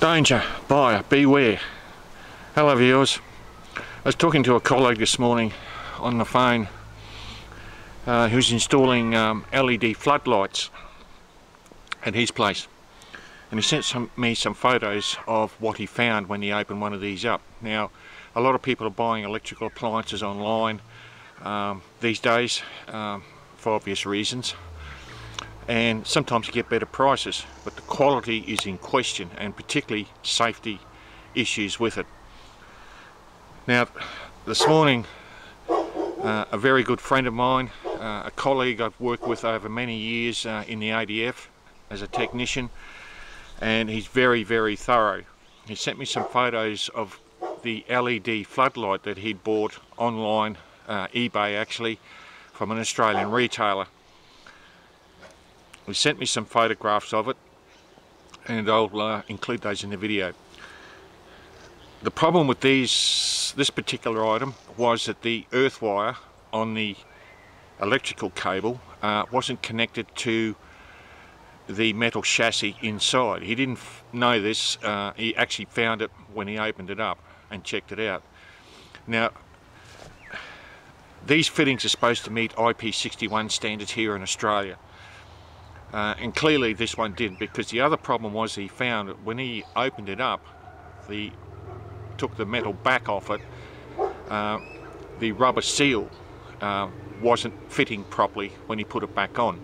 Danger, buyer, beware. Hello viewers. I was talking to a colleague this morning on the phone who's installing LED floodlights at his place, and he sent me some photos of what he found when he opened one of these up. Now, a lot of people are buying electrical appliances online these days for obvious reasons, and sometimes you get better prices, but the quality is in question, and particularly safety issues with it. Now, this morning a very good friend of mine, a colleague I've worked with over many years in the ADF as a technician, and he's very thorough. He sent me some photos of the LED floodlight that he'd bought online, eBay actually, from an Australian retailer. He sent me some photographs of it, and I'll include those in the video. The problem with this particular item was that the earth wire on the electrical cable wasn't connected to the metal chassis inside. He didn't know this. He actually found it when he opened it up and checked it out. Now, these fittings are supposed to meet IP61 standards here in Australia. And clearly this one didn't, because the other problem was he found that when he opened it up, took the metal back off it, the rubber seal wasn't fitting properly when he put it back on.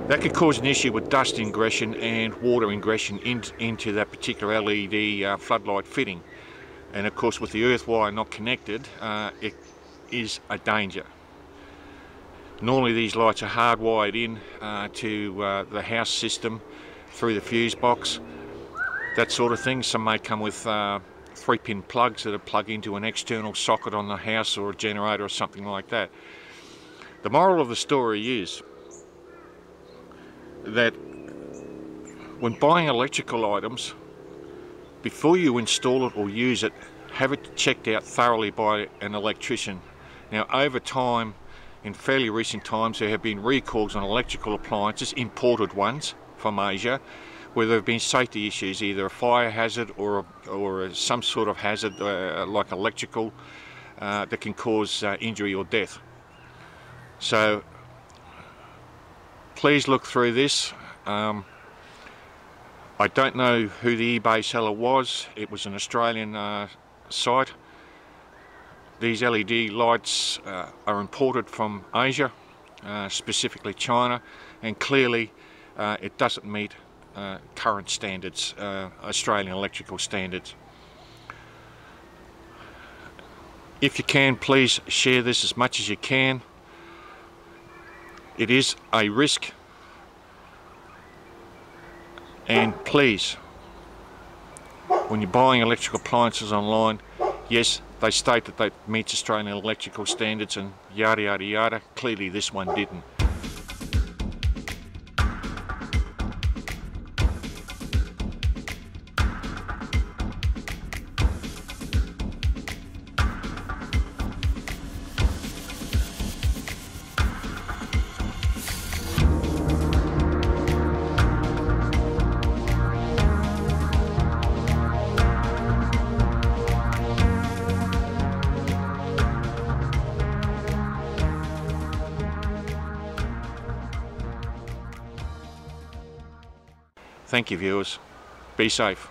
That could cause an issue with dust ingression and water ingression into that particular LED floodlight fitting. And of course, with the earth wire not connected, it is a danger. Normally these lights are hardwired in to the house system through the fuse box, that sort of thing. Some may come with 3-pin plugs that are plugged into an external socket on the house or a generator or something like that. The moral of the story is that when buying electrical items, before you install it or use it, have it checked out thoroughly by an electrician. Now, over time, in fairly recent times, there have been recalls on electrical appliances, imported ones from Asia, where there have been safety issues, either a fire hazard or some sort of hazard like electrical that can cause injury or death. So please look through this. I don't know who the eBay seller was. It was an Australian site. These LED lights are imported from Asia, specifically China, and clearly it doesn't meet current standards, Australian electrical standards. If you can, please share this as much as you can. It is a risk, and please, when you're buying electrical appliances online, yes, they state that they meet Australian electrical standards and yada yada yada. Clearly this one didn't. Thank you viewers. Be safe.